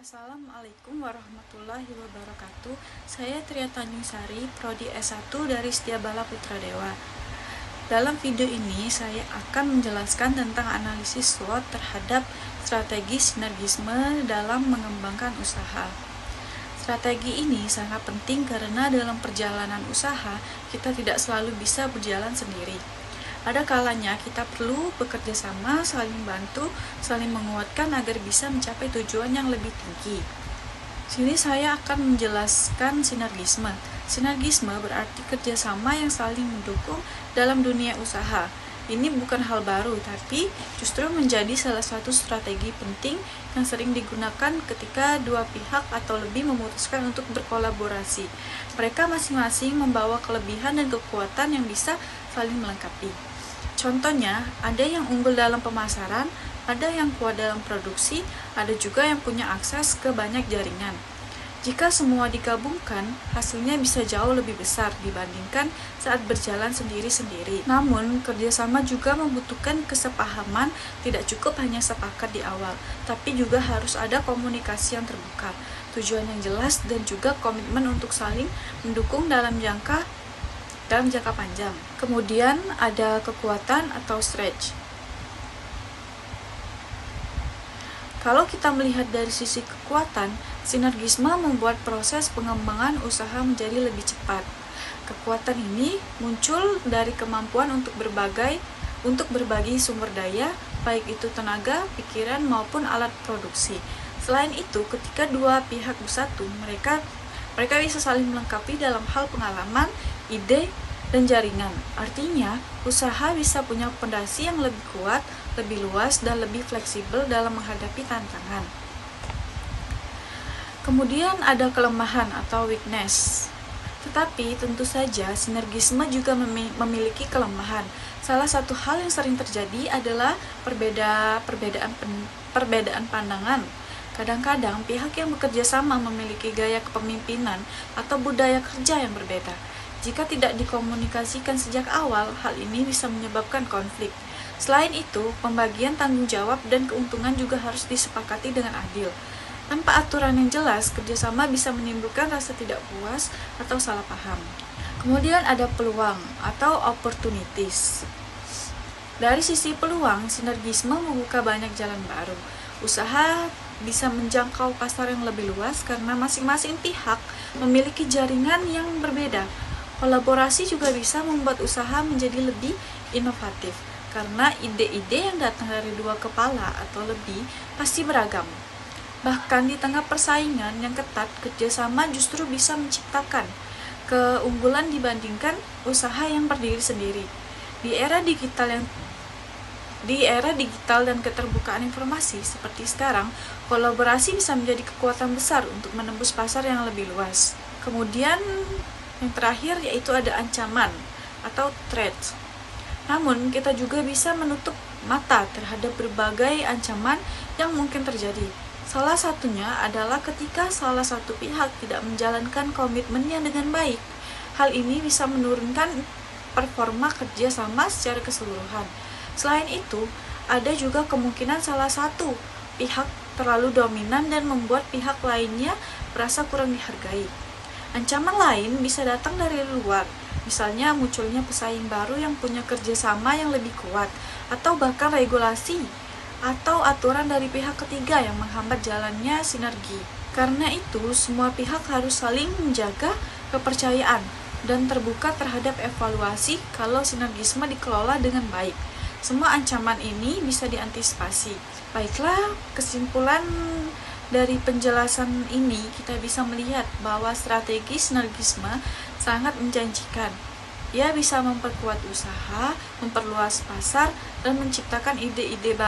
Assalamualaikum warahmatullahi wabarakatuh. Saya Tria Tanjung Sari, Prodi S1 dari Setiabala Putra Dewa. Dalam video ini saya akan menjelaskan tentang analisis SWOT terhadap strategi sinergisme dalam mengembangkan usaha. Strategi ini sangat penting karena dalam perjalanan usaha kita tidak selalu bisa berjalan sendiri. Ada kalanya kita perlu bekerja sama, saling bantu, saling menguatkan agar bisa mencapai tujuan yang lebih tinggi. Sini saya akan menjelaskan sinergisme. Sinergisme berarti kerjasama yang saling mendukung dalam dunia usaha. Ini bukan hal baru, tapi justru menjadi salah satu strategi penting yang sering digunakan ketika dua pihak atau lebih memutuskan untuk berkolaborasi. Mereka masing-masing membawa kelebihan dan kekuatan yang bisa saling melengkapi. Contohnya, ada yang unggul dalam pemasaran, ada yang kuat dalam produksi, ada juga yang punya akses ke banyak jaringan. Jika semua digabungkan, hasilnya bisa jauh lebih besar dibandingkan saat berjalan sendiri-sendiri. Namun, kerjasama juga membutuhkan kesepahaman, tidak cukup hanya sepakat di awal, tapi juga harus ada komunikasi yang terbuka, tujuan yang jelas, dan juga komitmen untuk saling mendukung dalam jangka panjang. Kemudian ada kekuatan atau stretch. Kalau kita melihat dari sisi kekuatan, sinergisme membuat proses pengembangan usaha menjadi lebih cepat. Kekuatan ini muncul dari kemampuan untuk berbagi sumber daya, baik itu tenaga, pikiran, maupun alat produksi. Selain itu, ketika dua pihak bersatu, mereka bisa saling melengkapi dalam hal pengalaman, ide, dan jaringan. Artinya, usaha bisa punya fondasi yang lebih kuat, lebih luas, dan lebih fleksibel dalam menghadapi tantangan. Kemudian ada kelemahan atau weakness. Tetapi tentu saja sinergisme juga memiliki kelemahan. Salah satu hal yang sering terjadi adalah perbedaan pandangan. Kadang-kadang pihak yang bekerja sama memiliki gaya kepemimpinan atau budaya kerja yang berbeda. Jika tidak dikomunikasikan sejak awal, hal ini bisa menyebabkan konflik. Selain itu, pembagian tanggung jawab dan keuntungan juga harus disepakati dengan adil. Tanpa aturan yang jelas, kerjasama bisa menimbulkan rasa tidak puas atau salah paham. Kemudian ada peluang atau opportunities. Dari sisi peluang, sinergisme membuka banyak jalan baru. Usaha bisa menjangkau pasar yang lebih luas karena masing-masing pihak memiliki jaringan yang berbeda. Kolaborasi juga bisa membuat usaha menjadi lebih inovatif karena ide-ide yang datang dari dua kepala atau lebih pasti beragam. Bahkan di tengah persaingan yang ketat, kerjasama justru bisa menciptakan keunggulan dibandingkan usaha yang berdiri sendiri. Di era digital dan keterbukaan informasi seperti sekarang, kolaborasi bisa menjadi kekuatan besar untuk menembus pasar yang lebih luas. Kemudian yang terakhir yaitu ada ancaman atau threat. Namun kita juga bisa menutup mata terhadap berbagai ancaman yang mungkin terjadi. Salah satunya adalah ketika salah satu pihak tidak menjalankan komitmennya dengan baik. Hal ini bisa menurunkan performa kerja sama secara keseluruhan. Selain itu, ada juga kemungkinan salah satu pihak terlalu dominan dan membuat pihak lainnya merasa kurang dihargai. Ancaman lain bisa datang dari luar, misalnya munculnya pesaing baru yang punya kerjasama yang lebih kuat, atau bahkan regulasi atau aturan dari pihak ketiga yang menghambat jalannya sinergi. Karena itu, semua pihak harus saling menjaga kepercayaan dan terbuka terhadap evaluasi kalau sinergisme dikelola dengan baik. Semua ancaman ini bisa diantisipasi. Baiklah, kesimpulan dari penjelasan ini kita bisa melihat bahwa strategi sinergisme sangat menjanjikan. Ia bisa memperkuat usaha, memperluas pasar, dan menciptakan ide-ide baru